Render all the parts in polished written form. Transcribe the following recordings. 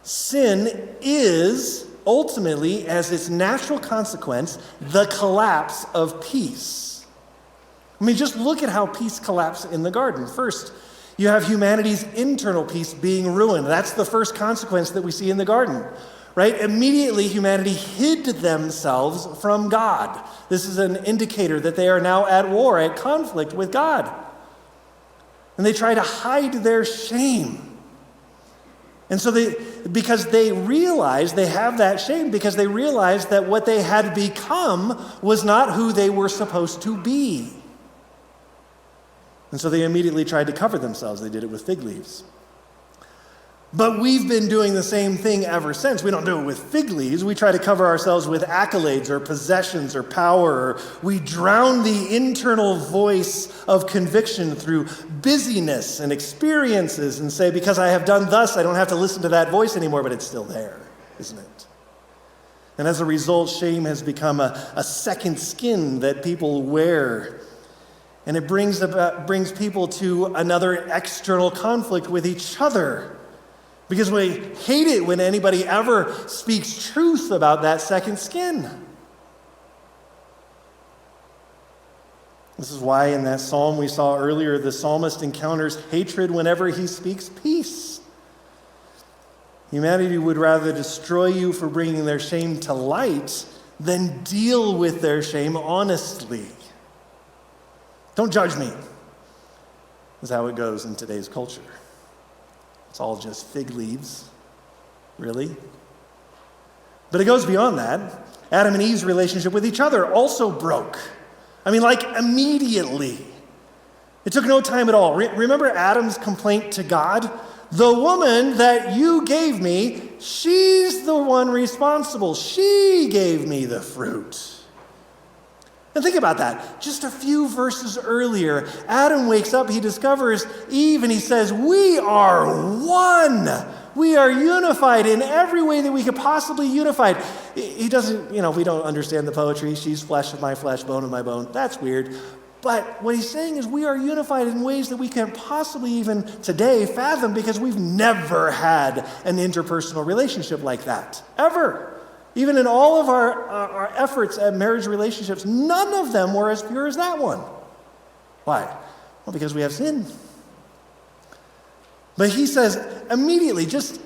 Sin is ultimately, as its natural consequence, the collapse of peace. I mean, just look at how peace collapsed in the garden. First, you have humanity's internal peace being ruined. That's the first consequence that we see in the garden, right? Immediately, humanity hid themselves from God. This is an indicator that they are now at war, at conflict with God. And they try to hide their shame. And so because they realize they have that shame, because they realize that what they had become was not who they were supposed to be. And so they immediately tried to cover themselves. They did it with fig leaves. But we've been doing the same thing ever since. We don't do it with fig leaves. We try to cover ourselves with accolades or possessions or power. Or we drown the internal voice of conviction through busyness and experiences and say, because I have done thus, I don't have to listen to that voice anymore, but it's still there, isn't it? And as a result, shame has become a second skin that people wear. And it brings people to another external conflict with each other. Because we hate it when anybody ever speaks truth about that second skin. This is why in that psalm we saw earlier, the psalmist encounters hatred whenever he speaks peace. Humanity would rather destroy you for bringing their shame to light than deal with their shame honestly. Don't judge me, is how it goes in today's culture. It's all just fig leaves, really. But it goes beyond that. Adam and Eve's relationship with each other also broke. I mean, like immediately. It took no time at all. Remember Adam's complaint to God? The woman that you gave me, she's the one responsible. She gave me the fruit. And think about that. Just a few verses earlier, Adam wakes up, he discovers Eve, and he says, we are one. We are unified in every way that we could possibly unified. He doesn't, we don't understand the poetry. She's flesh of my flesh, bone of my bone. That's weird. But what he's saying is we are unified in ways that we can't possibly even today fathom because we've never had an interpersonal relationship like that, ever. Even in all of our efforts at marriage relationships, none of them were as pure as that one. Why? Well, because we have sin. But he says immediately, just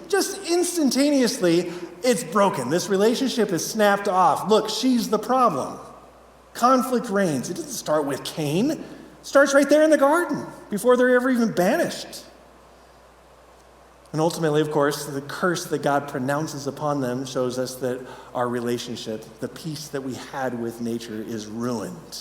instantaneously, it's broken. This relationship is snapped off. Look, she's the problem. Conflict reigns. It doesn't start with Cain. It starts right there in the garden before they're ever even banished. And ultimately, of course, the curse that God pronounces upon them shows us that our relationship, the peace that we had with nature, is ruined.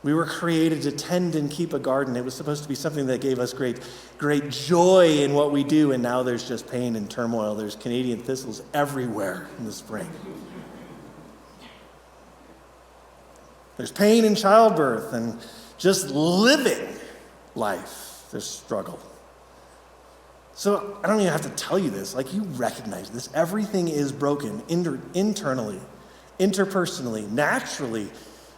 We were created to tend and keep a garden. It was supposed to be something that gave us great joy in what we do, and now there's just pain and turmoil. There's Canadian thistles everywhere in the spring. There's pain in childbirth and just living life. There's struggle. So I don't even have to tell you this. Like, you recognize this. Everything is broken internally, interpersonally, naturally.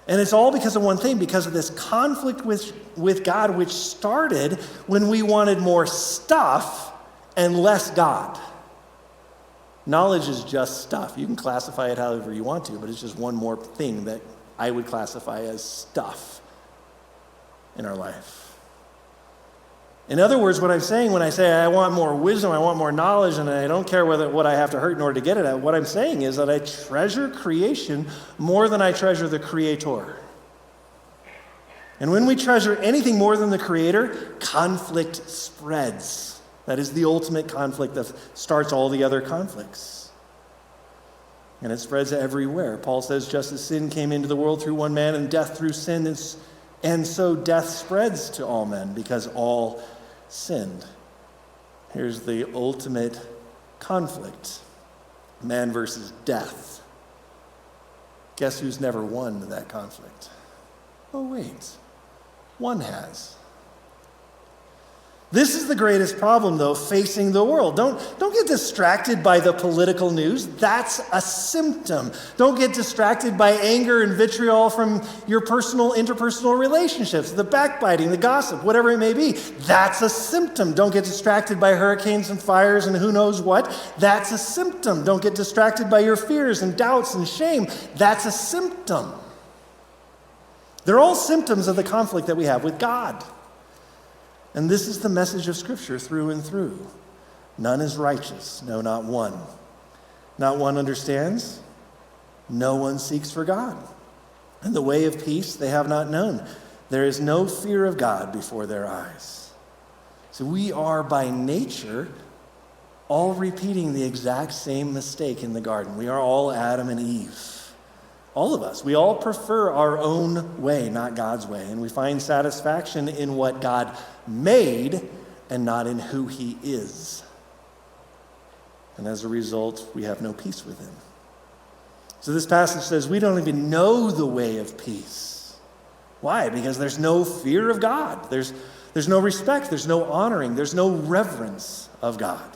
And it's all because of one thing, because of this conflict with God, which started when we wanted more stuff and less God. Knowledge is just stuff. You can classify it however you want to, but it's just one more thing that I would classify as stuff in our life. In other words, what I'm saying when I say I want more wisdom, I want more knowledge, and I don't care what I have to hurt in order to get it at, what I'm saying is that I treasure creation more than I treasure the Creator. And when we treasure anything more than the Creator, conflict spreads. That is the ultimate conflict that starts all the other conflicts. And it spreads everywhere. Paul says, just as sin came into the world through one man and death through sin, and so death spreads to all men because all sinned. Here's the ultimate conflict. Man versus death. Guess who's never won that conflict? Oh, wait. One has. This is the greatest problem, though, facing the world. Don't get distracted by the political news. That's a symptom. Don't get distracted by anger and vitriol from your interpersonal relationships, the backbiting, the gossip, whatever it may be. That's a symptom. Don't get distracted by hurricanes and fires and who knows what. That's a symptom. Don't get distracted by your fears and doubts and shame. That's a symptom. They're all symptoms of the conflict that we have with God. And this is the message of Scripture through and through. None is righteous, no, not one. Not one understands, no one seeks for God. And the way of peace they have not known. There is no fear of God before their eyes. So we are by nature all repeating the exact same mistake in the garden. We are all Adam and Eve. All of us. We all prefer our own way, not God's way. And we find satisfaction in what God made and not in who he is. And as a result, we have no peace with him. So this passage says we don't even know the way of peace. Why? Because there's no fear of God. There's no respect. There's no honoring. There's no reverence of God.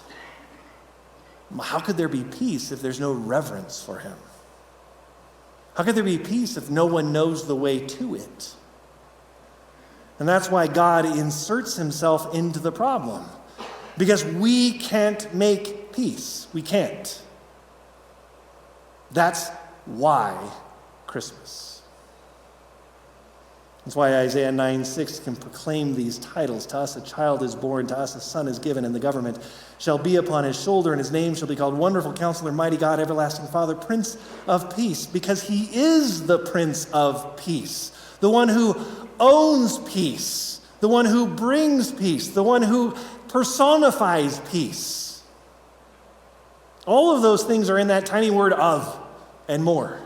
How could there be peace if there's no reverence for him? How could there be peace if no one knows the way to it? And that's why God inserts himself into the problem. Because we can't make peace. We can't. That's why Christmas. That's why Isaiah 9:6 can proclaim these titles. To us a child is born, to us a son is given, and the government shall be upon his shoulder, and his name shall be called Wonderful Counselor, Mighty God, Everlasting Father, Prince of Peace, because he is the Prince of Peace, the one who owns peace, the one who brings peace, the one who personifies peace. All of those things are in that tiny word of and more.